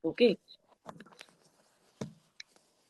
Okay,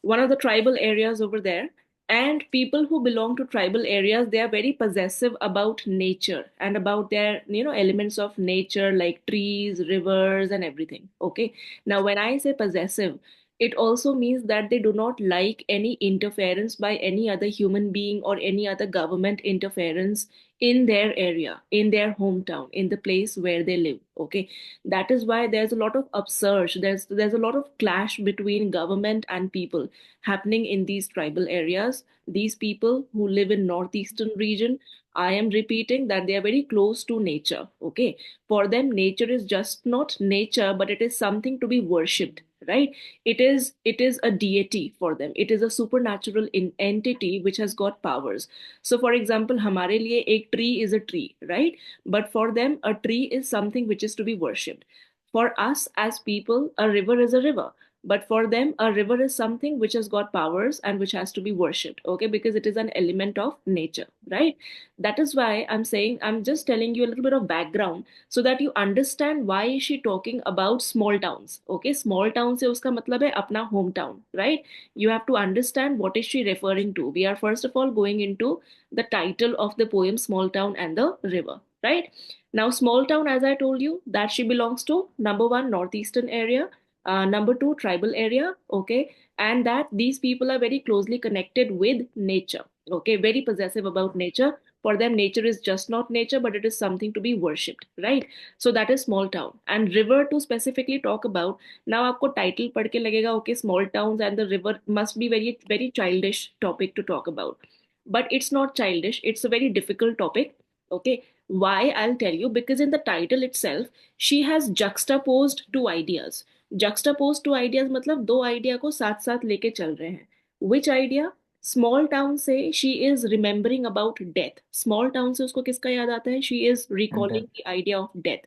one of the tribal areas over there. And people who belong to tribal areas, they are very possessive about nature and about their elements of nature like trees, rivers, and everything. Okay, now when I say possessive, it also means that they do not like any interference by any other human being or any other government interference in their area, in their hometown, in the place where they live. Okay, that is why there's a lot of upsurge, there's a lot of clash between government and people happening in these tribal areas. These people who live in northeastern region, I am repeating that they are very close to nature. Okay, for them nature is just not nature, but it is something to be worshipped, right? It is a deity for them. It is a supernatural entity which has got powers. So for example, हमारे लिए एक tree is a tree, right? But for them a tree is something which is to be worshipped. For us as people, a river is a river, but for them a river is something which has got powers and which has to be worshipped. Okay, because it is an element of nature, right? That is why I'm saying, I'm just telling you a little bit of background so that you understand why is she talking about small towns. Okay, small town se uska matlab hai apna hometown, right? You have to understand what is she referring to. We are first of all going into the title of the poem Small Town and the River, right? Now small town, as I told you, that she belongs to number one, northeastern area, number two, tribal area. Okay, and that these people are very closely connected with nature. Okay, very possessive about nature. For them nature is just not nature, but it is something to be worshipped, right? So that is small town. And river, to specifically talk about, now आपको title पढ़ के लगेगा okay, small towns and the river must be very very childish topic to talk about. But it's not childish, it's a very difficult topic. Okay, why? I'll tell you. Because in the title itself she has juxtaposed two ideas. Juxtaposed two ideas मतलब दो idea को साथ साथ लेके चल रहे हैं. Which idea? Small town से she is remembering about death. Small town से उसको किसका याद आता है? She is And that recalling the idea of death.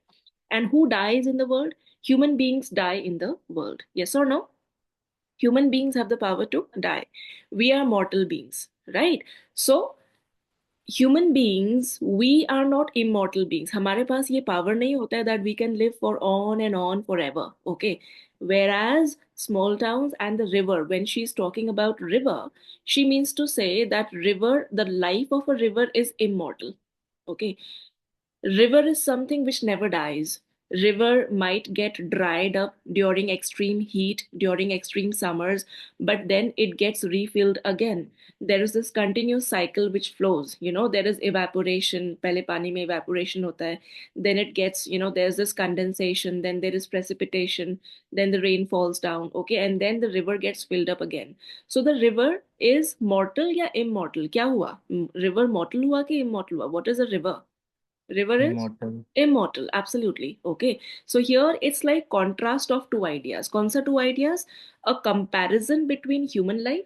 And who dies in the world? Human beings die in the world. Yes or no? Human beings have the power to die. We are mortal beings, right? So human beings, we are not immortal beings. हमारे पास ये power नहीं होता है that we can live for on and on forever. Okay, whereas small towns and the river, when she's talking about river, she means to say that river, the life of a river is immortal. Okay, river is something which never dies. River might get dried up during extreme heat, during extreme summers, but then it gets refilled again. There is this continuous cycle which flows. There is evaporation. पहले पानी में evaporation होता है. Then it gets, there's this condensation. Then there is precipitation. Then the rain falls down. Okay, and then the river gets filled up again. So the river is mortal या immortal? क्या हुआ? River mortal हुआ कि immortal हुआ? What is a river? River is immortal. immortal, absolutely. Okay, so here it's like contrast of two ideas. कौन सा two ideas? A comparison between human life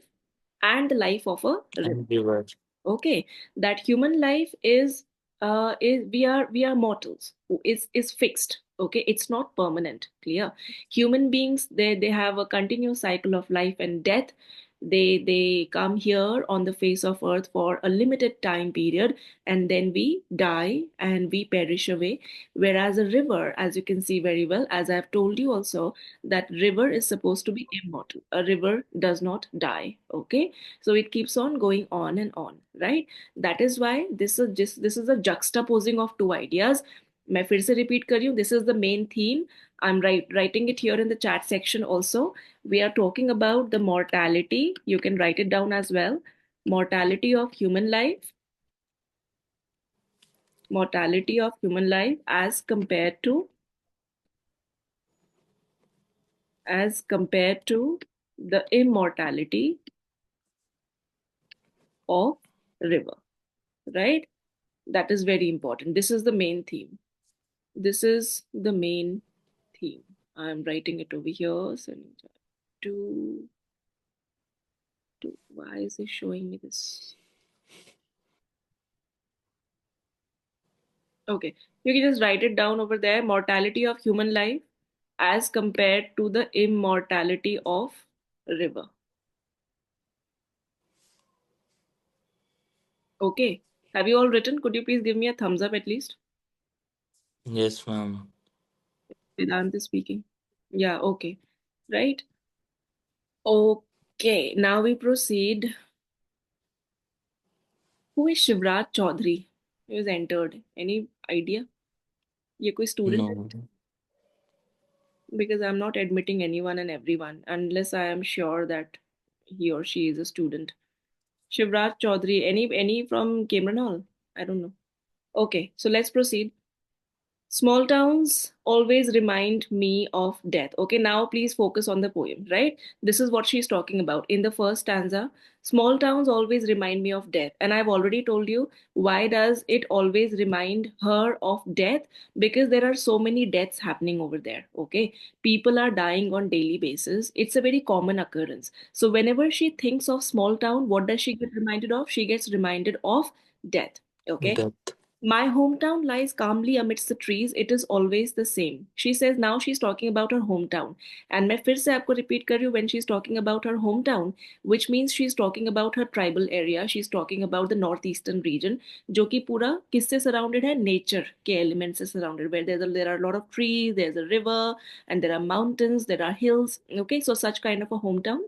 and the life of a river. And river. Okay, that human life is we are mortals. Is fixed. Okay, it's not permanent. Clear? Human beings, they have a continuous cycle of life and death. They come here on the face of earth for a limited time period, and then we die and we perish away. Whereas a river, as you can see very well, as I've told you also, that river is supposed to be immortal. A river does not die. Okay, so it keeps on going on and on, right? That is why this is a juxtaposing of two ideas. मैं फिर से repeat कर रही हूँ. This is the main theme. I'm writing it here in the chat section also. We are talking about the mortality. You can write it down as well. Mortality of human life. Mortality of human life as compared to the immortality of river, right? That is very important. This is the main theme. This is the main theme. I'm writing it over here. Sending to why is it showing me this? Okay, you can just write it down over there. Mortality of human life as compared to the immortality of river. Okay, have you all written? Could you please give me a thumbs up at least? Yes, ma'am. Vedant is speaking. Yeah, okay. right? Okay, now we proceed. Who is Shivraj Chaudhary? He was entered. Any idea? ये कोई student है? No. Because I'm not admitting anyone and everyone unless I am sure that he or she is a student. Shivraj Chaudhary, any from Cambridge Hall? I don't know. Okay, so let's proceed. Small towns always remind me of death. Okay, now please focus on the poem, right? This is what she's talking about. In the first stanza, small towns always remind me of death. And I've already told you why does it always remind her of death? Because there are so many deaths happening over there. Okay, people are dying on daily basis. It's a very common occurrence. So whenever she thinks of small town, what does she get reminded of? She gets reminded of death. Okay, Death. my hometown lies calmly amidst the trees. It is always the same. She says now she's talking about her hometown. And मैं फिर से आपको repeat कर रही हूँ when she's talking about her hometown, which means she's talking about her tribal area. She's talking about the northeastern region, जो कि पूरा किससे surrounded है? Nature के elements से surrounded, where there are a lot of trees, there's a river, and there are mountains, there are hills. Okay, so such kind of a hometown.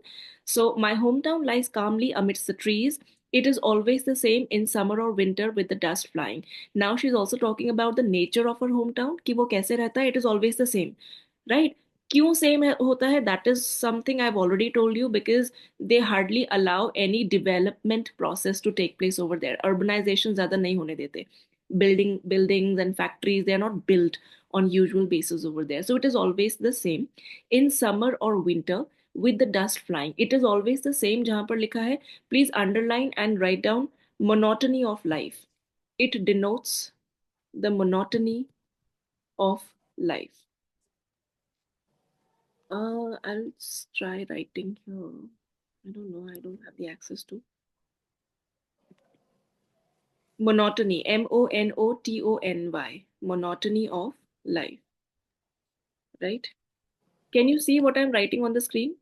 So my hometown lies calmly amidst the trees. It is always the same in summer or winter with the dust flying. Now she's also talking about the nature of her hometown कि वो कैसे रहता है. It is always the same, right? क्यों same होता है? That is something I've already told you, because they hardly allow any development process to take place over there. Urbanization ज़्यादा नहीं होने देते. Buildings and factories, they are not built on usual basis over there. So it is always the same in summer or winter with the dust flying. It is always the same. जहाँ पर लिखा है, please underline and write down monotony of life. It denotes the monotony of life. I'll try writing here. I don't know. I don't have the access to monotony. Monotony. Monotony of life. Right? Can you see what I'm writing on the screen?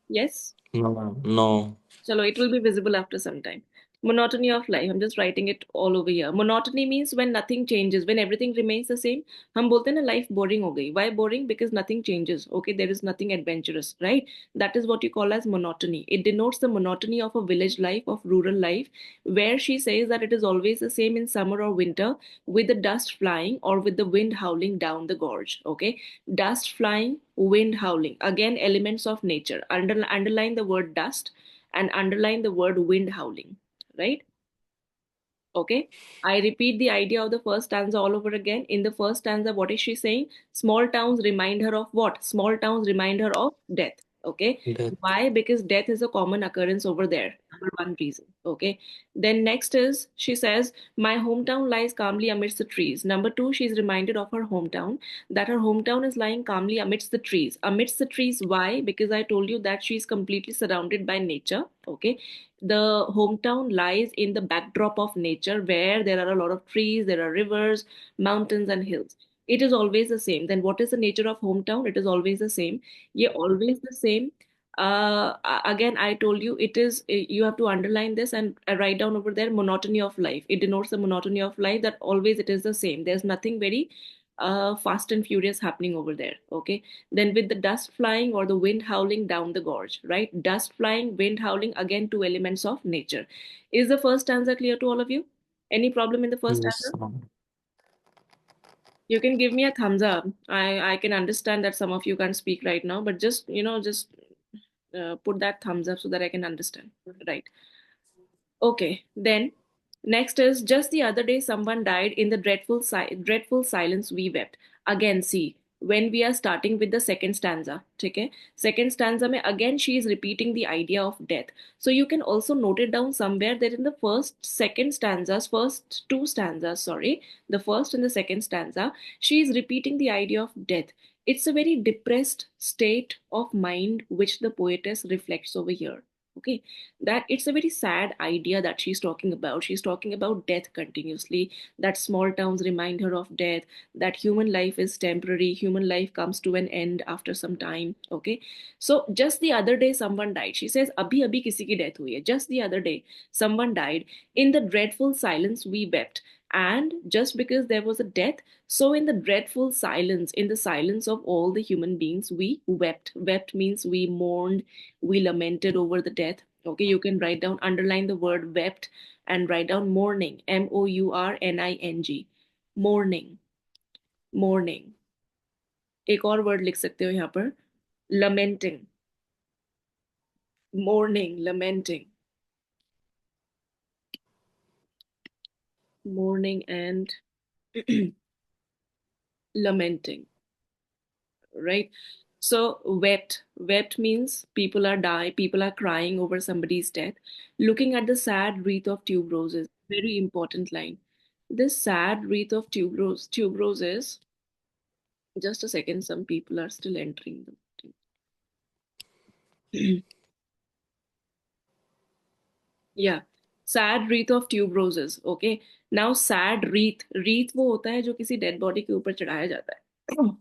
Yes. No. No. Chalo, it will be visible after some time. Monotony of life. I'm just writing it all over here. Monotony means when nothing changes, when everything remains the same. हम बोलते हैं ना life boring हो गई. Why boring? Because nothing changes. Okay, there is nothing adventurous, right? That is what you call as monotony. It denotes the monotony of a village life, of rural life, where she says that it is always the same in summer or winter, with the dust flying or with the wind howling down the gorge. Okay, dust flying, wind howling. Again, elements of nature. Underline the word dust and underline the word wind howling, right? Okay. I repeat the idea of the first stanza all over again. In the first stanza, what is she saying? Small towns remind her of what? Small towns remind her of death. Okay. Death. Why? Because death is a common occurrence over there. Number one reason. Okay. Then next is she says, my hometown lies calmly amidst the trees. Number two, she's reminded of her hometown, that her hometown is lying calmly amidst the trees. Amidst the trees, why? Because I told you that she's completely surrounded by nature. Okay, the hometown lies in the backdrop of nature where there are a lot of trees, there are rivers, mountains, and hills. It is always the same. Then, what is the nature of hometown? It is always the same. Yeah, always the same. Again, I told you it is, you have to underline this and write down over there monotony of life. It denotes the monotony of life, that always it is the same. There's nothing very fast and furious happening over there. Okay, then with the dust flying or the wind howling down the gorge, right? Dust flying, wind howling, again, two elements of nature. Is the first stanza clear to all of you? Any problem in the first Yes. stanza? You can give me a thumbs up. I can understand that some of you can't speak right now, but just, just put that thumbs up so that I can understand. Right. Okay, then next is just the other day someone died in the dreadful silence we wept. Again, see, when we are starting with the second stanza, okay? Second stanza mein again she is repeating the idea of death. So you can also note it down somewhere that in the first two stanzas, sorry, the first and the second stanza, she is repeating the idea of death. It's a very depressed state of mind which the poetess reflects over here. Okay, that it's a very sad idea that she's talking about death continuously, that small towns remind her of death, that human life is temporary, human life comes to an end after some time. Okay, so just the other day someone died. She says abhi abhi kisi ki death hui hai, just the other day someone died. In the dreadful silence we wept. And just because there was a death, so in the dreadful silence, in the silence of all the human beings, we wept. Wept means we mourned, we lamented over the death. Okay, you can write down, underline the word wept and write down mourning, mourning, mourning, mourning. एक और word लिख सकते हो यहाँ पर, lamenting, mourning, lamenting, mourning and lamenting, right? So wept means people are crying over somebody's death, looking at the sad wreath of tuberoses. Very important line. This sad wreath of tuberoses. Just a second, some people are still entering the yeah, sad wreath of tuberoses. Okay, now sad wreath वो होता है जो किसी dead body के ऊपर चढ़ाया जाता है.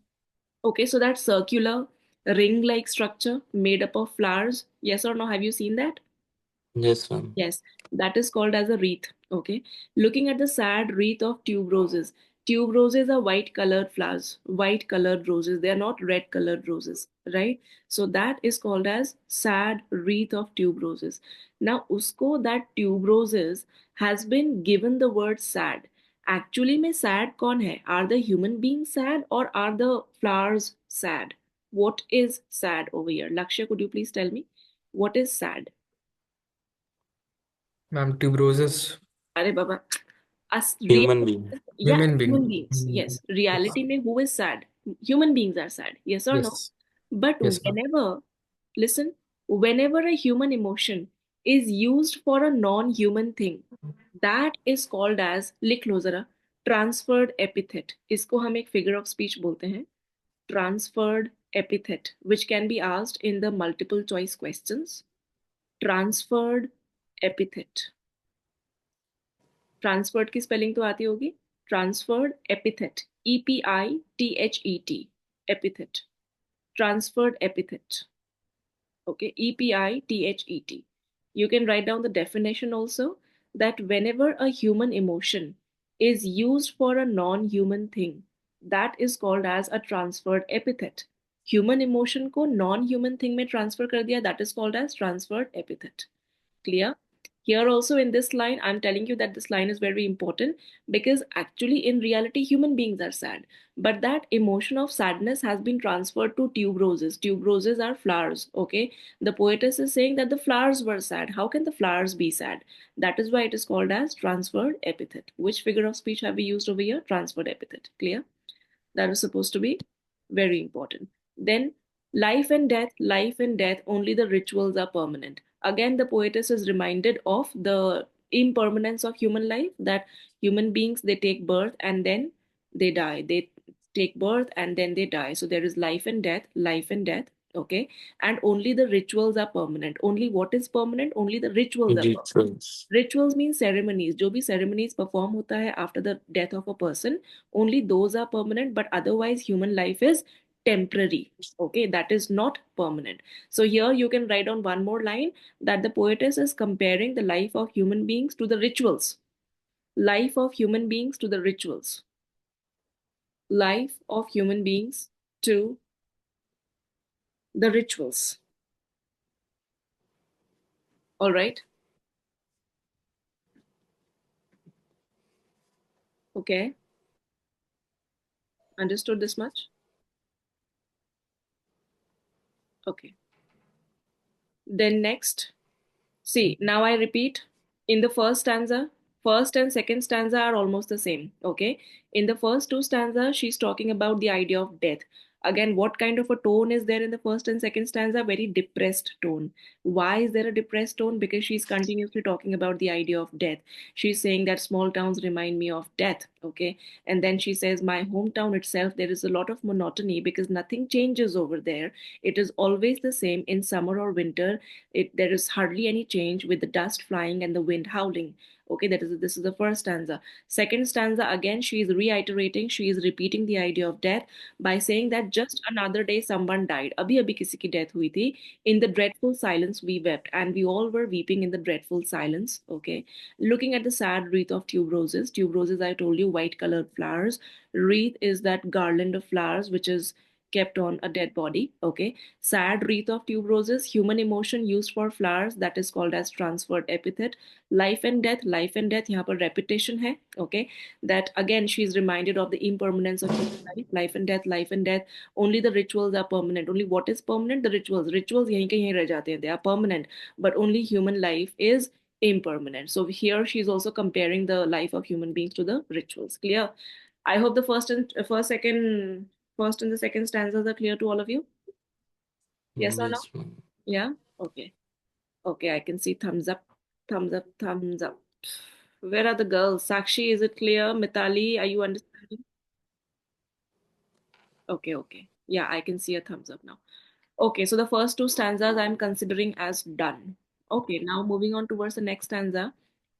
Okay, so that circular ring-like structure made up of flowers. Yes or no? Have you seen that? Yes, ma'am. Yes, that is called as a wreath. Okay, looking at the sad wreath of tube roses. Tube roses are white colored flowers, white colored roses. They are not red colored roses, right? So that is called as sad wreath of tube roses. Now, usko that tube roses has been given the word sad. Actually, में sad कौन है? Are the human beings sad or are the flowers sad? What is sad over here? Lakshya, could you please tell me what is sad? Ma'am, tuberoses. अरे बाबा, us Human real, being. yeah, Human being. human beings, yes, reality Yes. में who is sad? Human beings are sad, yes or no? Yes. But Yes, ma'am. whenever, listen, whenever a human emotion is used for a non-human thing, that is called as, लिख लो जरा, transferred epithet. इसको हम एक figure of speech बोलते हैं, transferred epithet, which can be asked in the multiple choice questions. Transferred epithet. Transferred की spelling तो आती होगी, transferred epithet, EPITHET, epithet, transferred epithet. Okay, EPITHET. You can write down the definition also, that whenever a human emotion is used for a non-human thing, that is called as a transferred epithet. Human emotion को non-human thing में transfer कर दिया, that is called as transferred epithet. Clear? Here also in this line, I'm telling you that this line is very important, because actually in reality human beings are sad, but that emotion of sadness has been transferred to tuberoses. Tuberoses are flowers. Okay, the poetess is saying that the flowers were sad. How can the flowers be sad? That is why it is called as transferred epithet. Which figure of speech have we used over here? Transferred epithet. Clear? That is supposed to be very important. Then life and death, only the rituals are permanent. Again, the poetess is reminded of the impermanence of human life, that human beings, they take birth and then they die. They take birth and then they die. So there is life and death. Okay. And only the rituals are permanent. Only what is permanent? Only the rituals are permanent. Rituals. Rituals mean ceremonies. जो भी ceremonies perform होता है after the death of a person, only those are permanent, but otherwise human life is temporary. Okay, that is not permanent. So here you can write on one more line, that the poetess is comparing the life of human beings to the rituals. Life of human beings to the rituals. Life of human beings to the rituals. All right. Okay. Understood this much? Okay. Then next, see, now I repeat, in the first stanza, first and second stanza are almost the same. Okay. In the first two stanzas, she's talking about the idea of death. Again, what kind of a tone is there in the first and second stanza? Very depressed tone. Why is there a depressed tone? Because she's continuously talking about the idea of death. She's saying that small towns remind me of death. Okay. And then she says, my hometown itself, there is a lot of monotony because nothing changes over there. It is always the same in summer or winter. There is hardly any change with the dust flying and the wind howling. Okay, this is the first stanza. Second stanza, again, she is reiterating, she is repeating the idea of death by saying that just another day someone died. Abhi abhi kisi ki death hui thi. In the dreadful silence we wept, and we all were weeping in the dreadful silence. Okay, looking at the sad wreath of tube roses. Tube roses, I told you, white colored flowers. Wreath is that garland of flowers which is kept on a dead body. Okay, sad wreath of tube roses, human emotion used for flowers, that is called as transferred epithet. Life and death, life and death, यहाँ पर repetition है. Okay, that again she is reminded of the impermanence of human life and death, life and death. Only the rituals are permanent. Only what is permanent? The rituals यहीं के यहीं रह जाते हैं, they are permanent, but only human life is impermanent. So here she is also comparing the life of human beings to the rituals. Clear? I hope the first and the second stanzas are clear to all of you. Yes or no? Yes, ma'am. Yeah. Okay. Okay, I can see thumbs up, thumbs up, thumbs up. Where are the girls? Sakshi, is it clear? Mitali, are you understanding? Okay, okay. Yeah, I can see a thumbs up now. Okay, so the first two stanzas I'm considering as done. Okay, now moving on towards the next stanza,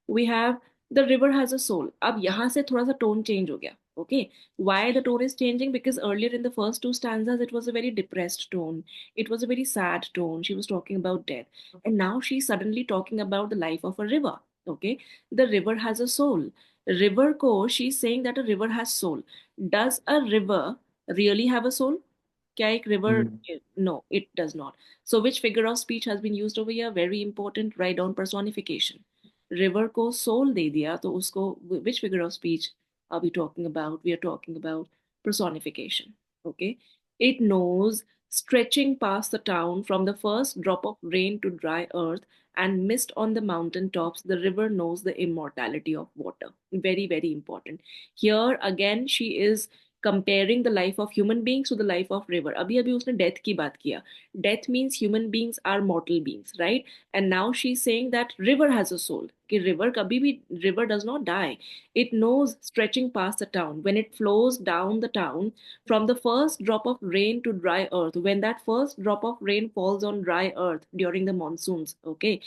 we have the river has a soul. अब यहाँ से थोड़ा सा tone change हो गया. Okay, why the tone is changing? Because earlier in the first two stanzas, it was a very depressed tone. It was a very sad tone. She was talking about death, and now she's suddenly talking about the life of a river. Okay, the river has a soul. River ko, she's saying that a river has soul. Does a river really have a soul? क्या एक river? Mm. No, it does not. So which figure of speech has been used over here? Very important. Write down personification. River को soul दे दिया तो उसको which figure of speech are we talking about? We are talking about personification. Okay. It knows stretching past the town from the first drop of rain to dry earth and mist on the mountain tops, the river knows the immortality of water. Very, very important. Here again, she is comparing the life of human beings to the life of river. अभी अभी उसने death की बात किया. Death means human beings are mortal beings, right? And now she's saying that river has a soul. कि river कभी भी river does not die. It knows stretching past the town. When it flows down the town from the first drop of rain to dry earth, when that first drop of rain falls on dry earth during the monsoons, okay,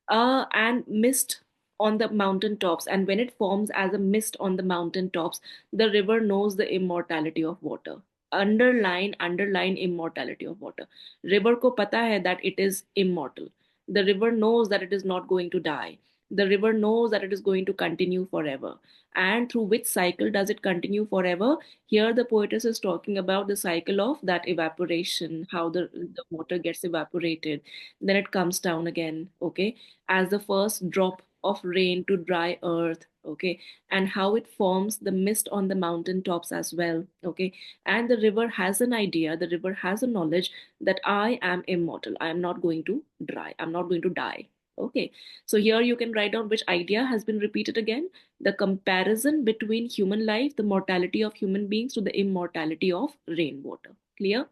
and mist on the mountain tops, and when it forms as a mist on the mountain tops, the river knows the immortality of water. Underline immortality of water. River ko pata hai that it is immortal. The river knows that it is not going to die. The river knows that it is going to continue forever. And through which cycle does it continue forever? Here the poetess is talking about the cycle of that evaporation, how the water gets evaporated, then it comes down again, okay, as the first drop of rain to dry earth, okay, and how it forms the mist on the mountain tops as well, okay. And the river has an idea, the river has a knowledge that I am immortal, I am not going to dry, I'm not going to die. Okay, so here you can write down which idea has been repeated again: the comparison between human life, the mortality of human beings, to the immortality of rainwater. Clear?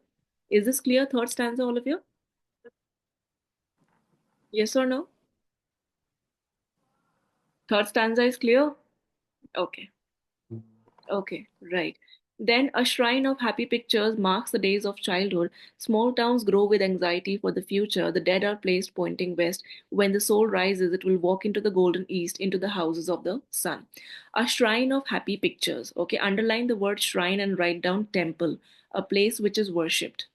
Is this clear? Third stanza, all of you? Yes or no? Third stanza is clear? Okay, okay, right. Then a shrine of happy pictures marks the days of childhood. Small towns grow with anxiety for the future. The dead are placed pointing west. When the soul rises, it will walk into the golden east, into the houses of the sun. A shrine of happy pictures. Okay, underline the word shrine and write down temple, a place which is worshipped,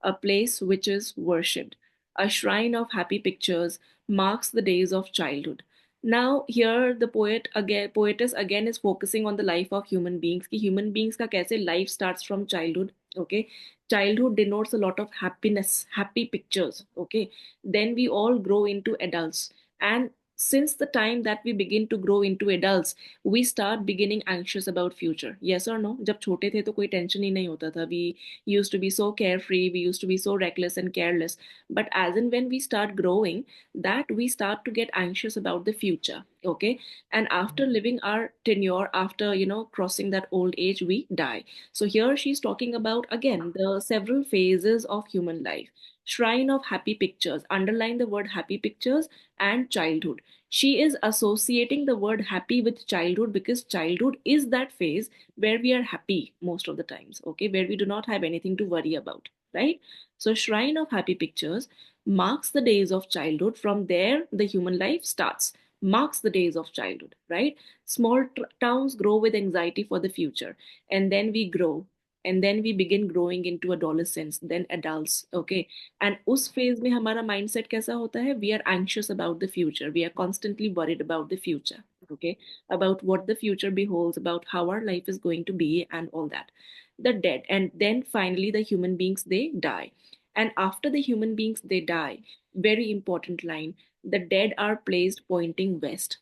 a place which is worshipped. A shrine of happy pictures marks the days of childhood. Now here the poetess again is focusing on the life of human beings. कि human beings का कैसे life starts from childhood. Okay, childhood denotes a lot of happiness, happy pictures. Okay, then we all grow into adults, and since the time that we begin to grow into adults, we start beginning anxious about future. Yes or no? जब छोटे थे तो कोई tension ही नहीं होता था. We used to be so carefree, we used to be so reckless and careless. But as and when we start growing, that we start to get anxious about the future. Okay. And after living our tenure, after, crossing that old age, we die. So here she's talking about again the several phases of human life. Shrine of happy pictures. Underline the word happy pictures and childhood. She is associating the word happy with childhood because childhood is that phase where we are happy most of the times, okay, where we do not have anything to worry about, right? So shrine of happy pictures marks the days of childhood. From there the human life starts. marks the days of childhood, right? Small towns grow with anxiety for the future, and then we grow, and then we begin growing into adolescence, then adults, okay? And उस phase में हमारा mindset कैसा होता है? We are anxious about the future. We are constantly worried about the future, okay? About what the future beholds, about how our life is going to be, and all that. The dead, and then finally the human beings, they die. And after the human beings they die, very important line, the dead are placed pointing west.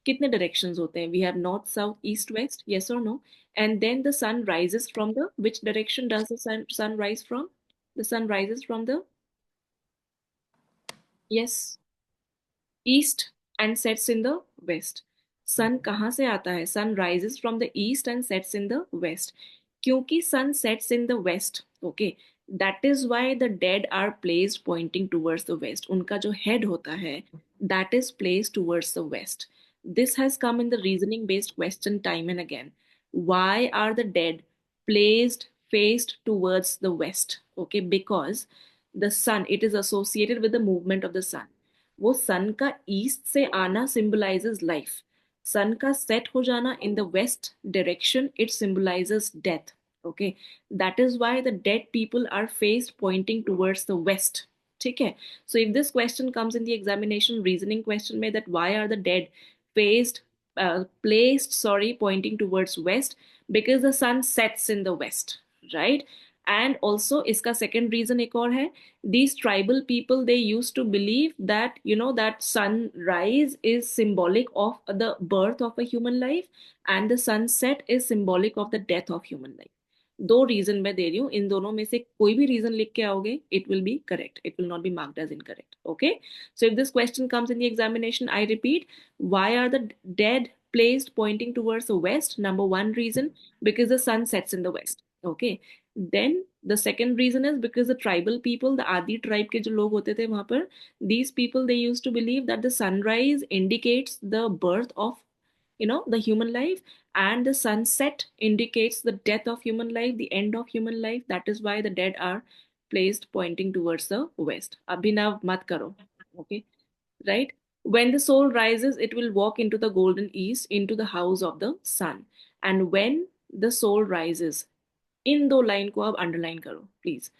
कितने directions होते हैं? We have north, south, east, west, yes or no? And then the sun rises from the, which direction does the sun rise from? The sun rises from the, yes, east, and sets in the west. सन कहाँ से आता है? सन rises from the east and sets in the west. क्योंकि sun sets in the west, okay, that is why the dead are placed pointing towards the west. उनका जो head होता है, that is placed towards the west. This has come in the reasoning based question time and again. Why are the dead placed faced towards the west? Okay, because the sun, it is associated with the movement of the sun. वो सन का east से आना symbolizes life, सन का set हो जाना in the west direction, it symbolizes death, okay, that is why the dead people are face pointing towards the west. ठीक है, so if this question comes in the examination reasoning question में, that why are the dead faced placed, sorry, pointing towards west, because the sun sets in the west, right? And also इसका second reason एक और है, these tribal people, they used to believe that, you know, that sunrise is symbolic of the birth of a human life, and the sunset is symbolic of the death of human life. दो reason मैं दे रही हूँ, इन दोनों में से कोई भी reason लिख के आओगे, it will be correct, it will not be marked as incorrect, okay? So if this question comes in the examination, I repeat, why are the dead placed pointing towards the west? Number one reason, because the sun sets in the west, okay? Then the second reason is because the tribal people, the Adi tribe के जो लोग होते थे वहां पर, these people, they used to believe that the sunrise indicates the birth of, you know, the human life, and the sunset indicates the death of human life, the end of human life. That is why the dead are placed pointing towards the west. Abhinav mat karo, okay, right? When the soul rises, it will walk into the golden east, into the house of the sun. And when the soul rises, इन दो line को आप underline करो please,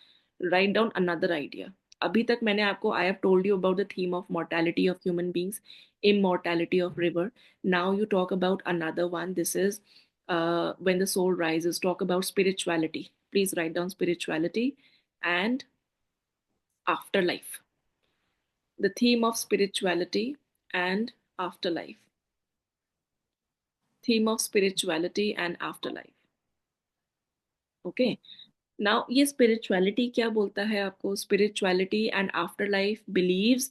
write down another idea. अभी तक मैंने आपको, I have told you about the theme of mortality of human beings, immortality of river. Now you talk about another one. This is when the soul rises. Talk about spirituality. Please write down spirituality and afterlife. The theme of spirituality and afterlife. Theme of spirituality and afterlife. Okay. Now, ये spirituality क्या बोलता है आपको? Spirituality and afterlife beliefs,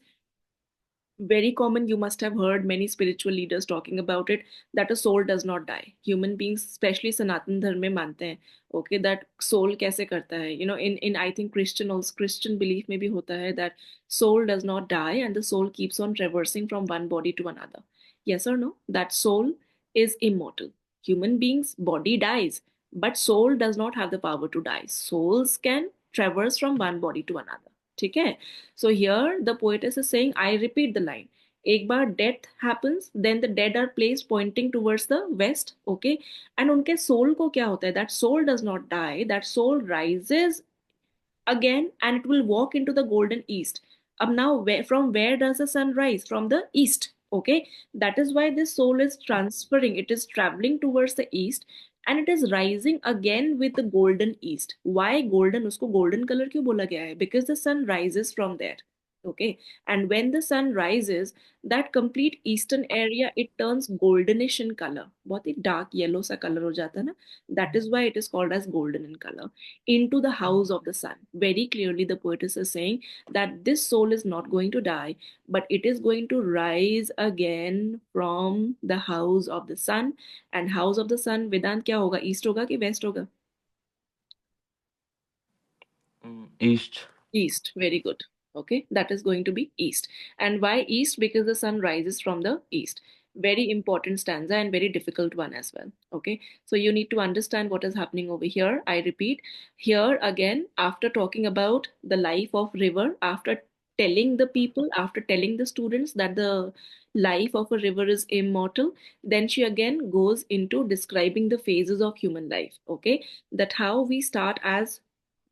very common. You must have heard many spiritual leaders talking about it, that a soul does not die. Human beings, especially Sanatan धर्म में मानते हैं, okay, that soul कैसे करता है? You know, in I think Christian, also Christian belief में भी होता है that soul does not die and the soul keeps on traversing from one body to another. Yes or no? That soul is immortal. Human beings' body dies, but soul does not have the power to die. Souls can traverse from one body to another. ठीक है? So here the poetess is saying, I repeat the line. एक बार death happens, then the dead are placed pointing towards the west, okay? And उनके soul को क्या होता है? That soul does not die. That soul rises again and it will walk into the golden east. Now, from where does the sun rise? From the east, okay? That is why this soul is transferring. It is traveling towards the east and it is rising again with the golden east. Why golden? उसको golden color क्यों बोला गया है? Because the sun rises from there. Okay, and when the sun rises, that complete eastern area, it turns goldenish in color. बहुत ही dark yellow सा color हो जाता है ना. That is why it is called as golden in color. Into the house of the sun. Very clearly, the poetess is saying that this soul is not going to die, but it is going to rise again from the house of the sun. And house of the sun, Vedant क्या होगा? East होगा कि west होगा? East. East, very good. Okay, that is going to be east. And why east? Because the sun rises from the east. Very important stanza and very difficult one as well. Okay, so you need to understand what is happening over here. I repeat, here again, after talking about the life of river, after telling the people, after telling the students that the life of a river is immortal, then she again goes into describing the phases of human life. Okay, that how we start as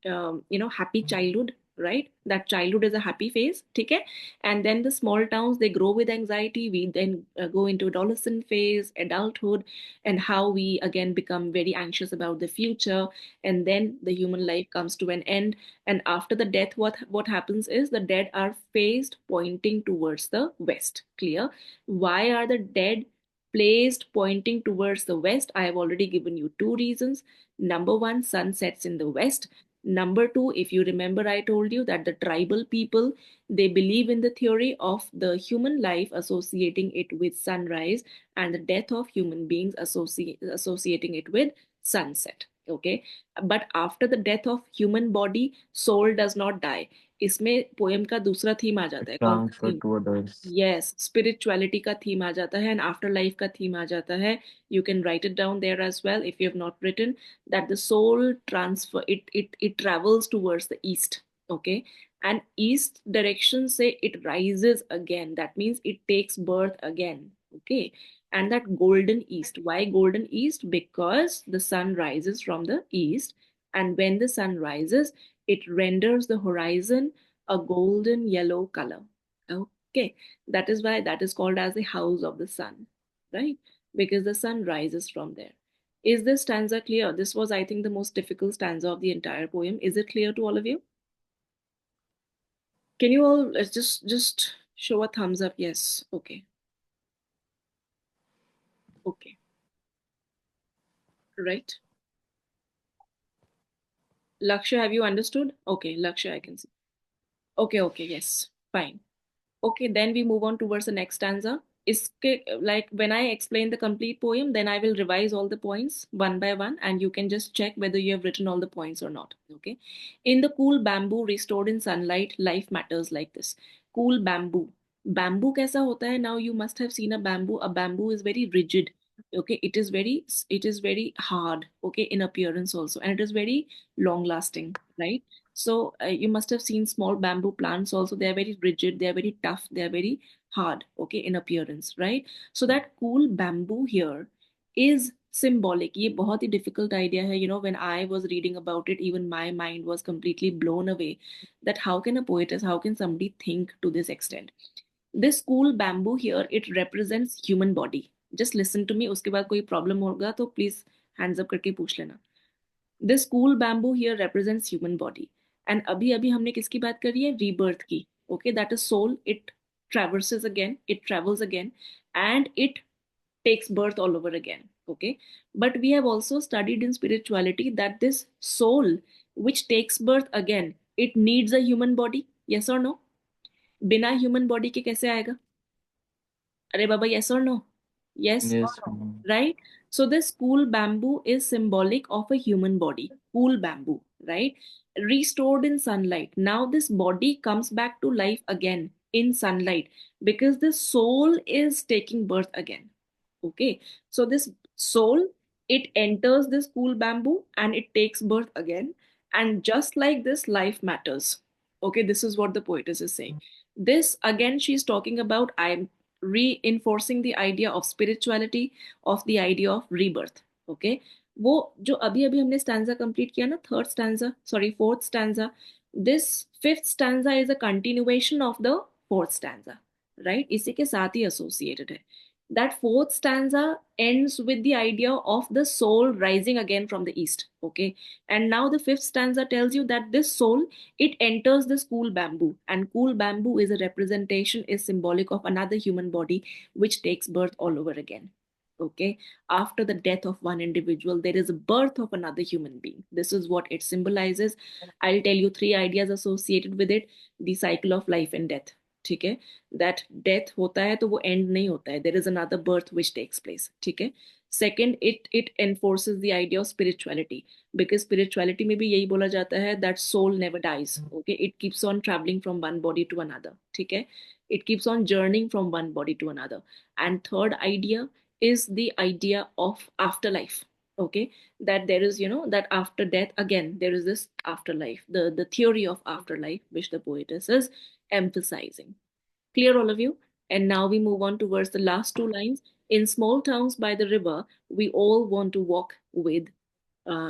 happy childhood, right? That childhood is a happy phase, okay? And then the small towns, they grow with anxiety. We then go into adolescent phase, adulthood, and how we again become very anxious about the future. And then the human life comes to an end. And after the death, what happens is the dead are faced pointing towards the west. Clear? Why are the dead placed pointing towards the west? I have already given you two reasons. Number one, sun sets in the west. Number two, if you remember, I told you that the tribal people, they believe in the theory of the human life associating it with sunrise and the death of human beings associating it with sunset. Okay, but after the death of human body, soul does not die. इसमें poem का दूसरा theme आ जाता है. कौन सा Transfer theme? to others. Yes, spirituality का theme आ जाता है एंड आफ्टर लाइफ का थीम आ जाता है. You can write it down there as well if you have not written that the soul transfer, it travels towards the east. Okay, and east direction say it rises again, that means it takes birth again. Okay, and that golden east, why golden east? Because the sun rises from the east, and when the sun rises, it renders the horizon a golden yellow color. Okay, that is why that is called as the house of the sun, right? Because the sun rises from there. Is this stanza clear? This was, I think, the most difficult stanza of the entire poem. Is it clear to all of you? Can you all just show a thumbs up? Yes. Okay. Okay. Right. Laksha, have you understood? Okay, Laksha, I can see. Okay, okay, yes. Fine. Okay, then we move on towards the next stanza. Iske, like when I explain the complete poem, then I will revise all the points one by one, and you can just check whether you have written all the points or not. Okay. In the cool bamboo restored in sunlight, life matters like this. Cool bamboo. Bamboo कैसा होता है? Now you must have seen a bamboo. A bamboo is very rigid. Okay, it is very hard. Okay, in appearance also, and it is very long lasting, right? So you must have seen small bamboo plants also. They are very rigid, they are very tough, they are very hard, okay, in appearance, right? So that cool bamboo here is symbolic. ये बहुत ही difficult idea है. When I was reading about it, even my mind was completely blown away that how can a poetess, how can somebody think to this extent? This cool bamboo here, it represents human body. Just listen to me. उसके बाद कोई problem होगा तो please hands up करके पूछ लेना. This cool bamboo here represents human body. And अभी अभी हमने किसकी बात करी है? Rebirth की. Okay, that is soul. It traverses again, it travels again, and it takes birth all over again. Okay, but we have also studied in spirituality that this soul which takes birth again, it needs a human body. Yes or no? बिना human body के कैसे आएगा? अरे बाबा, yes or no? Yes or Yes, no? ma'am. Right? So this cool bamboo is symbolic of a human body. Cool bamboo, right? Restored in sunlight. Now this body comes back to life again in sunlight because the soul is taking birth again. Okay. So this soul, it enters this cool bamboo and it takes birth again. And just like this, life matters. Okay, this is what the poetess is saying. This again, she's talking about, I'm reinforcing the idea of spirituality, of the idea of rebirth. Okay, वो जो अभी अभी हमने stanza complete किया ना, third stanza, sorry fourth stanza, this fifth stanza is a continuation of the fourth stanza, right? इसी के साथ ही एसोसिएटेड है. That fourth stanza ends with the idea of the soul rising again from the east. Okay, and now the fifth stanza tells you that this soul, it enters this cool bamboo, and cool bamboo is a representation, is symbolic of another human body which takes birth all over again. Okay, after the death of one individual, there is a birth of another human being. This is what it symbolizes. I'll tell you three ideas associated with it. The cycle of life and death. ठीक है, that death होता है तो वो end नहीं होता है, there is another birth which takes place. ठीक है. Second, it enforces the idea of spirituality, because spirituality में भी यही बोला जाता है that soul never dies. Okay, it keeps on traveling from one body to another. ठीक है, it keeps on journeying from one body to another. And third idea is the idea of afterlife. Okay, that there is, that after death, again, there is this afterlife, the theory of afterlife, which the poetess is emphasizing. Clear, all of you? And now we move on towards the last two lines. In small towns by the river, we all want to walk with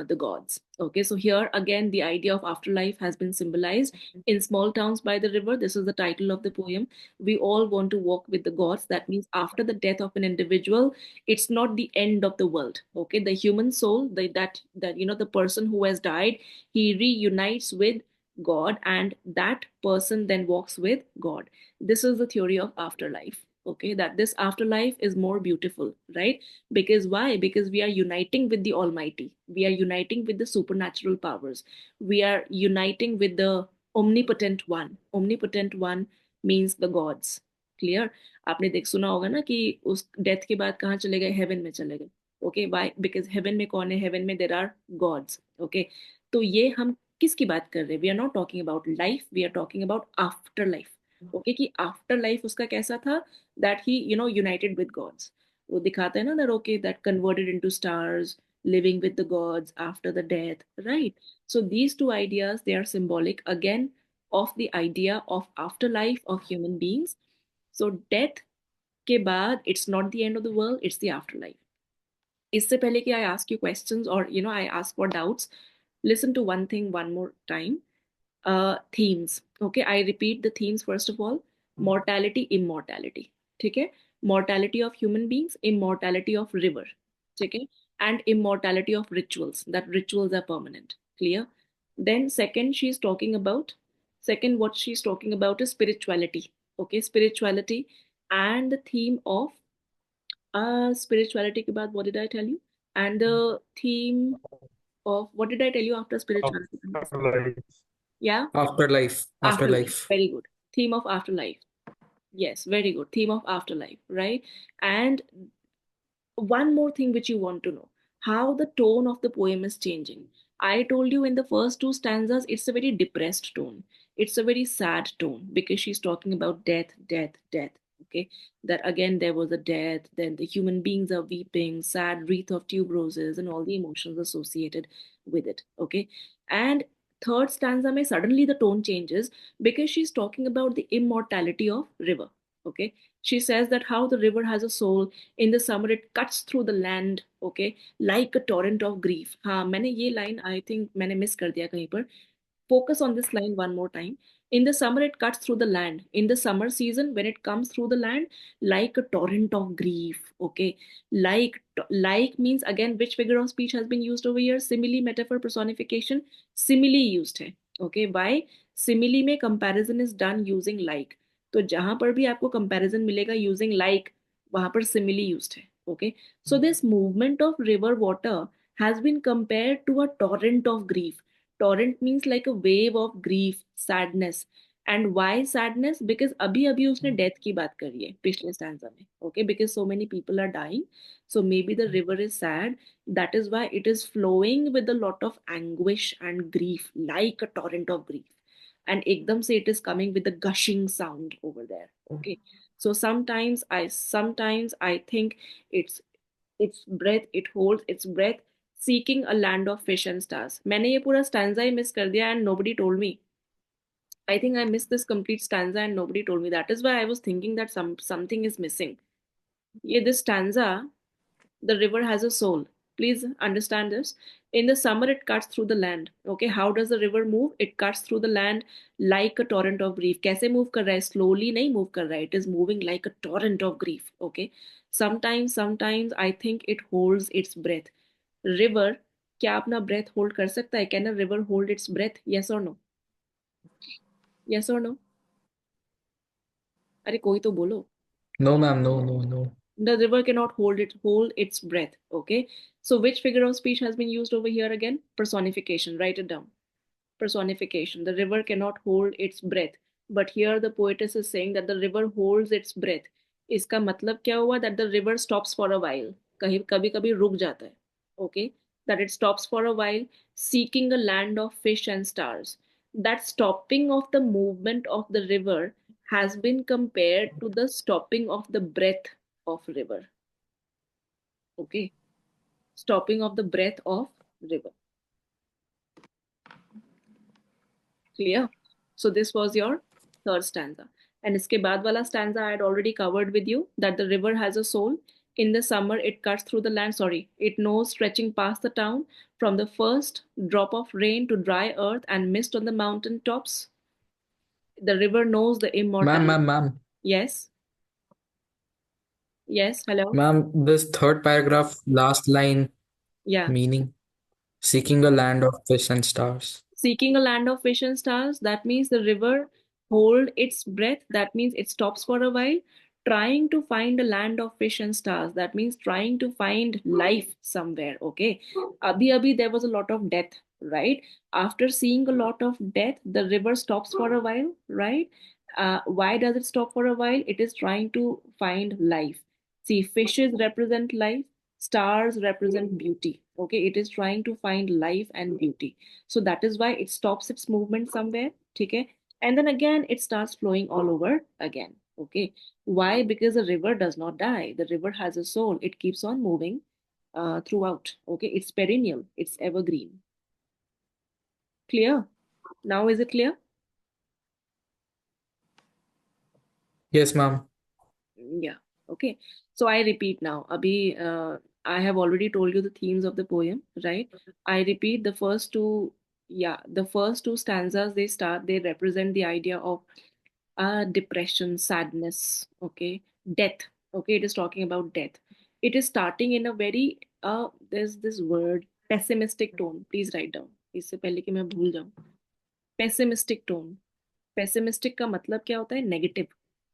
the gods. Okay, so here again, the idea of afterlife has been symbolized. In small towns by the river, this is the title of the poem. We all want to walk with the gods. That means after the death of an individual, it's not the end of the world. Okay, the human soul, that the person who has died, he reunites with God, and that person then walks with God. This is the theory of afterlife. Okay, that this afterlife is more beautiful, right? Because why? Because we are uniting with the Almighty. We are uniting with the supernatural powers. We are uniting with the omnipotent one. Omnipotent one means the gods. Clear? आपने देख सुना होगा ना कि उस death के बाद कहाँ चले गए? हेवन में चले गए. Okay, Y? बिकॉज हेवन में कौन है? हेवन में देर आर गॉड्स. ओके, तो ये हम किसकी बात कर रहे हैं? We are not talking about life, we are talking about afterlife. Okay, कि आफ्टर लाइफ उसका कैसा था? That he united with gods. वो दिखाता है ना, that okay, that converted into stars, living with the gods after the death, right? So these two ideas, they are symbolic again of the idea of afterlife of human beings. So death के बाद, it's not the end of the world, it's the afterlife. इससे पहले कि I ask you questions or I ask for doubts, listen to one thing one more time. Themes. Okay, I repeat the themes first of all. Mortality, immortality. ठीक है? Mortality of human beings, immortality of river. ठीक है? And immortality of rituals. That rituals are permanent. Clear? Then second, what she's talking about is spirituality. Okay, spirituality and the theme of spirituality के बाद what did I tell you? And the theme of what did I tell you after spirituality? Afterlife. Yeah, Afterlife. afterlife. Afterlife. Very good. Theme of afterlife. Yes, very good. Theme of afterlife, right? And one more thing which you want to know, how the tone of the poem is changing. I told you in the first two stanzas, it's a very depressed tone. It's a very sad tone because she's talking about death, death, death. Okay, that again there was a death, then the human beings are weeping, sad wreath of tuberoses, and all the emotions associated with it. Okay, and third stanza may suddenly the tone changes because she's talking about the immortality of river. Okay, she says that how the river has a soul. In the summer it cuts through the land. Okay, like a torrent of grief. हाँ, मैंने ये line I think मैंने miss कर दिया कहीं पर. Focus on this line one more time. In the summer it cuts through the land. In the summer season, when it comes through the land, like a torrent of grief. Okay, like means again which figure of speech has been used over here? Simile, metaphor, personification. Simile used है. Okay, why? Simile में comparison is done using like. तो जहां पर भी आपको comparison मिलेगा using like, वहां पर simile used है. Okay, so this movement of river water has been compared to a torrent of grief. Torrent means like a wave of grief, sadness. And why sadness? Because अभी अभी उसने death की बात करी है पिछले stanza में. Okay, because so many people are dying, so maybe the river is sad. That is why it is flowing with a lot of anguish and grief, like a torrent of grief. And ekdam se it is coming with a gushing sound over there. Okay, so sometimes I think its breath, it holds its breath, seeking a land of fish and stars. मैंने ये पूरा stanza ही miss कर दिया and nobody told me. I think I missed this complete stanza and nobody told me. That is why I was thinking that something is missing. Yeah, this stanza, the river has a soul. Please understand this. In the summer, it cuts through the land. Okay, how does the river move? It cuts through the land like a torrent of grief. कैसे move कर रहा है? Slowly नहीं move कर रहा है. It is moving like a torrent of grief. Okay. Sometimes I think it holds its breath. River क्या अपना breath hold कर सकता है? Can a river hold its breath? Yes or no? Yes or no? अरे कोई तो बोलो. No, ma'am. No, no, no. The river cannot hold its breath. Okay, so which figure of speech has been used over here again? Personification. Write it down. Personification. The river cannot hold its breath, but here the poetess is saying that the river holds its breath. इसका मतलब क्या हुआ? That the river stops for a while. कहीं कभी कभी रुक जाता है. Okay, that it stops for a while, seeking a land of fish and stars. That stopping of the movement of the river has been compared to the stopping of the breath of river. Okay, stopping of the breath of river. Clear? So this was your third stanza. And iske baad wala stanza I had already covered with you, that the river has a soul. In the summer, it cuts through the land. Sorry, it knows stretching past the town from the first drop of rain to dry earth and mist on the mountain tops. The river knows the immortality. Ma'am. Yes, yes, hello. Ma'am, this third paragraph, last line, Yeah. meaning seeking a land of fish and stars. Seeking a land of fish and stars, that means the river hold its breath, that means it stops for a while, trying to find a land of fish and stars, that means trying to find life somewhere. Okay, abhi there was a lot of death, right? After seeing a lot of death, the river stops for a while, right? Why does it stop for a while? It is trying to find life. See, fishes represent life, stars represent beauty. Okay, it is trying to find life and beauty, so that is why it stops its movement somewhere. Okay, and then again it starts flowing all over again. Okay, why? Because the river does not die. The river has a soul. It keeps on moving throughout. Okay, it's perennial, it's evergreen. Clear? Now is it clear? Yes, ma'am. Yeah. Okay, so I repeat now. Abhi, I have already told you the themes of the poem, right? I repeat the first two. Yeah, the first two stanzas, they represent the idea of depression, sadness, okay, death. Okay, it is talking about death. It is starting in a very there's this word pessimistic tone. Please write down. इससे पहले कि मैं भूल जाऊं. Pessimistic tone. Pessimistic का मतलब क्या होता है? Negative.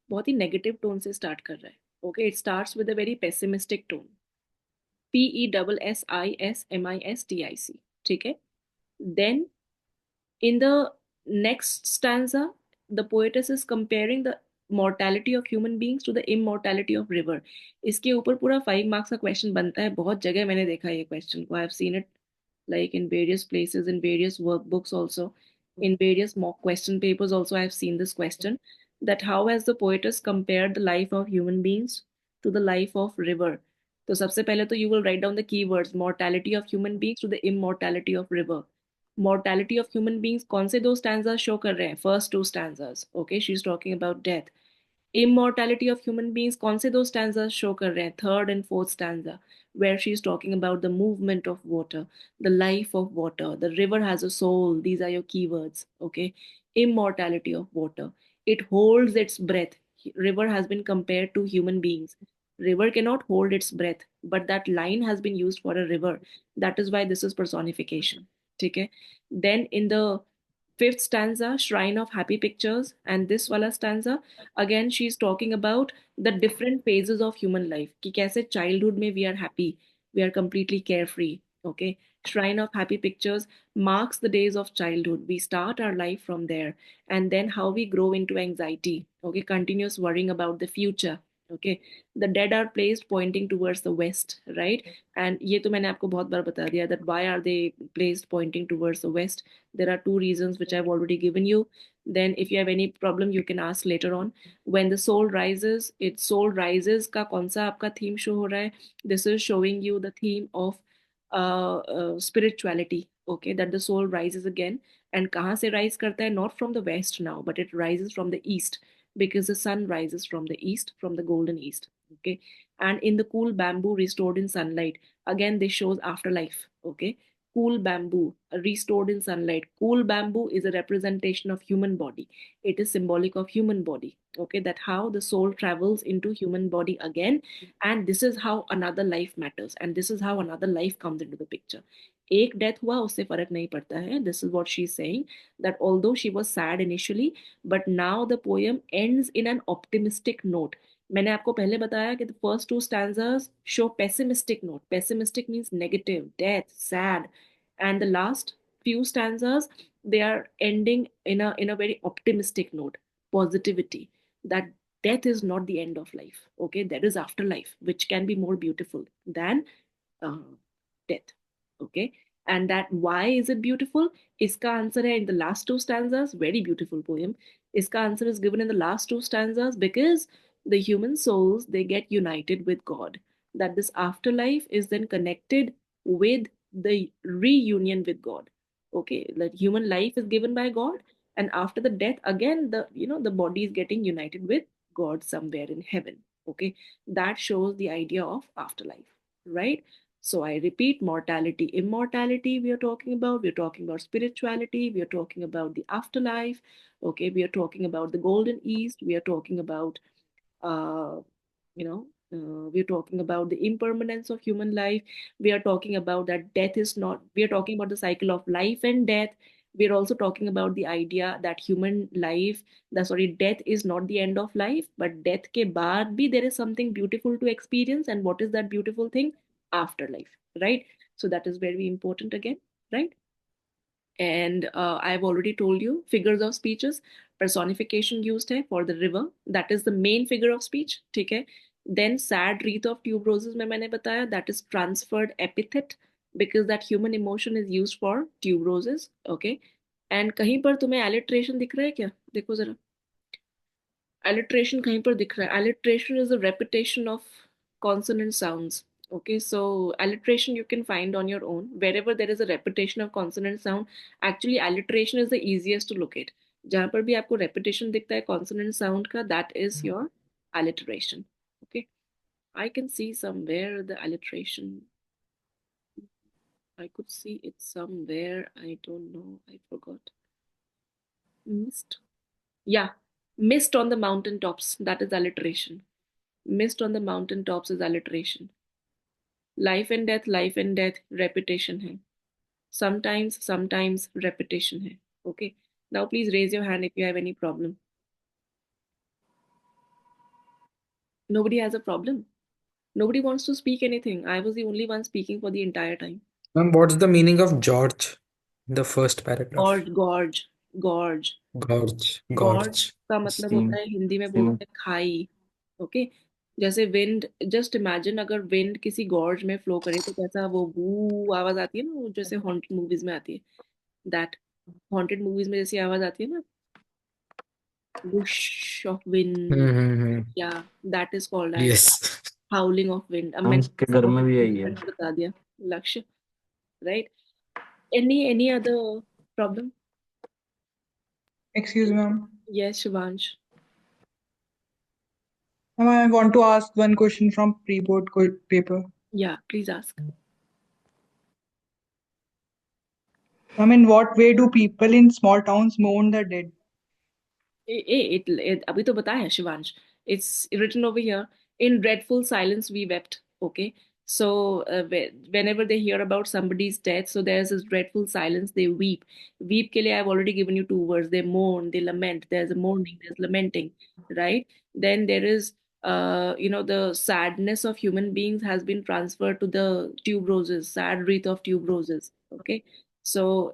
बहुत ही negative tone से start कर रहा है. Okay, it starts with a very pessimistic tone. PESSISMISTIC. ठीक है? Then in the next stanza, the poetess is comparing the mortality of human beings to the immortality of river. इसके ऊपर पूरा 5 marks का question बनता है. बहुत जगह मैंने देखा है ये question को. I have seen it like in various places, in various workbooks also, in various mock question papers also I have seen this question, that how has the poetess compared the life of human beings to the life of river. तो सबसे पहले तो you will write down the keywords mortality of human beings to the immortality of river. Mortality of human beings कौन से दो stanzas show कर रहे हैं? First two stanzas. Okay, she's talking about death. Immortality of human beings कौन से दो stanzas show कर रहे हैं? Third and fourth stanza, where she's talking about the movement of water, the life of water. The river has a soul. These are your keywords. Okay, immortality of water. It holds its breath. River has been compared to human beings. River cannot hold its breath, but that line has been used for a river. That is why this is personification. Okay. Then in the fifth stanza, Shrine of Happy Pictures, and this wala stanza, again she's talking about the different phases of human life. कि कैसे childhood में we are happy, we are completely carefree. Okay, Shrine of Happy Pictures marks the days of childhood. We start our life from there, and then how we grow into anxiety. Okay, continuous worrying about the future. Okay, the dead are placed pointing towards the west, right? And ये तो मैंने आपको बहुत बार बता दिया that why are they placed pointing towards the west. There are two reasons which I've already given you. Then if you have any problem you can ask later on. When the soul rises, its soul rises का कौन सा आपका theme show हो रहा है? This is showing you the theme of spirituality. Okay, that the soul rises again. And कहाँ से rise करता है? Not from the west now, but it rises from the east, because the sun rises from the east, from the golden east. Okay, and in the cool bamboo restored in sunlight, again this shows afterlife. Okay, cool bamboo restored in sunlight. Cool bamboo is a representation of human body. It is symbolic of human body. Okay, that how the soul travels into human body again, and this is how another life matters, and this is how another life comes into the picture. एक death हुआ उससे फर्क नहीं पड़ता है. This is what she's saying, that although she was sad initially, but now the poem ends in an optimistic note. मैंने आपको पहले बताया कि the first two stanzas show pessimistic note. Pessimistic means negative, death, sad, and the last few stanzas, they are ending in a very optimistic note, positivity, that death is not the end of life. Okay, there is afterlife which can be more beautiful than uh, death. Okay, and that why is it beautiful? Iska answer hai in the last two stanzas. Very beautiful poem. Iska answer is given in the last two stanzas, because the human souls, they get united with God, that this afterlife is then connected with the reunion with God. Okay, that human life is given by God, and after the death, again the body is getting united with God somewhere in heaven. Okay, that shows the idea of afterlife, right? So I repeat, mortality, immortality, we're talking about spirituality, we are talking about the afterlife. Okay, we are talking about the golden east, we are talking about uh, we're talking about the impermanence of human life. We are talking about that death is not, we are talking about the cycle of life and death. We're also talking about the idea that human life, death is not the end of life, but death ke baad bhi there is something beautiful to experience. And what is that beautiful thing? Afterlife, right? So that is very important again, right? And I've already told you figures of speeches. Personification used है for the river, that is the main figure of speech, ठीक है. Then sad wreath of tube roses में मैंने बताया, that is transferred epithet, because that human emotion is used for tube roses. Okay. And कहीं पर तुम्हें alliteration दिख रहा है क्या? देखो जरा, alliteration कहीं पर दिख रहा है? Alliteration is a repetition of consonant sounds. Okay, so alliteration you can find on your own wherever there is a repetition of consonant sound. Actually alliteration is the easiest to locate. जहाँ पर भी आपको repetition दिखता है consonant sound का, that is your alliteration. Okay, I can see somewhere the alliteration. I could see it somewhere. I don't know. I forgot. Mist. Yeah, mist on the mountain tops. That is alliteration. Mist on the mountain tops is alliteration. Life and death, repetition है. Sometimes repetition है. Okay. Now please raise your hand if you have any problem. Nobody has a problem. Nobody wants to speak anything. I was the only one speaking for the entire time. Ma'am, what's the meaning of George? The first paragraph. Gorge, gorge, gorge. Gorge. Gorge Gorge. का मतलब होता Steam. है, हिंदी में Steam. बोलते हैं खाई. Okay. जैसे wind, just imagine अगर विंड किसी गॉर्ज में फ्लो करे तो कैसा वो बू आवाज आती है ना, वो जैसे हॉन्टेड मूवीज में आती है. दैट हॉन्टेड मूवीज में जैसी आवाज आती है ना, whoosh of wind. Mm-hmm. Yeah, that is called as Yes. howling of wind. अब मैंने उसके सब घर में भी आई है. different बता दिया. लक्ष्य, right? Any other problem? Excuse me, ma'am. Yes, Shivansh. Ma'am, I want to ask one question from pre-board paper. Yeah, please ask. Ma'am, in what way do people in small towns mourn the dead? अभी तो बताया Shivansh. It's written over here. In dreadful silence we wept. Okay, so whenever they hear about somebody's death, so there's this dreadful silence, they weep. Weep के लिए I've already given you two words. They mourn, they lament. There's a mourning, there's lamenting, right? Then there is the sadness of human beings has been transferred to the tube roses, sad wreath of tube roses. Okay, so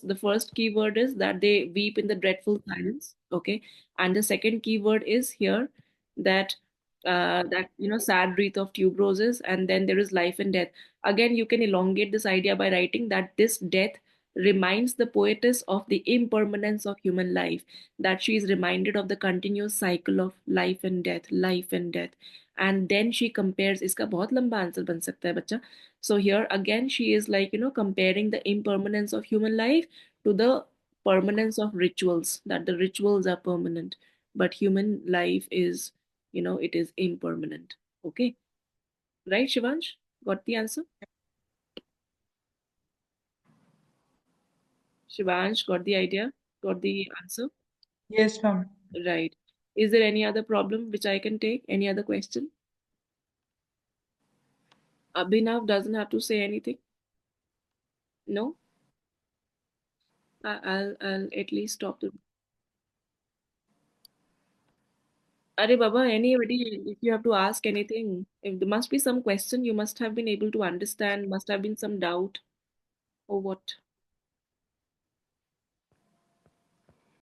the first keyword is that they weep in the dreadful silence. Okay, and the second keyword is here that sad wreath of tube roses, and then there is life and death. Again, you can elongate this idea by writing that this death reminds the poetess of the impermanence of human life, that she is reminded of the continuous cycle of life and death. And then she compares, इसका बहुत लंबा answer बन सकता है बच्चा. So here again, she is like, comparing the impermanence of human life to the permanence of rituals, that the rituals are permanent, but human life is, it is impermanent. Okay. Right, Shivansh? Got the answer? Shivansh, got the idea? Got the answer? Yes, ma'am. Right. Is there any other problem which I can take? Any other question? Abhinav doesn't have to say anything. No? I'll at least stop the. Arey Baba, anybody, if you have to ask anything, if there must be some question, you must have been able to understand, must have been some doubt, or what?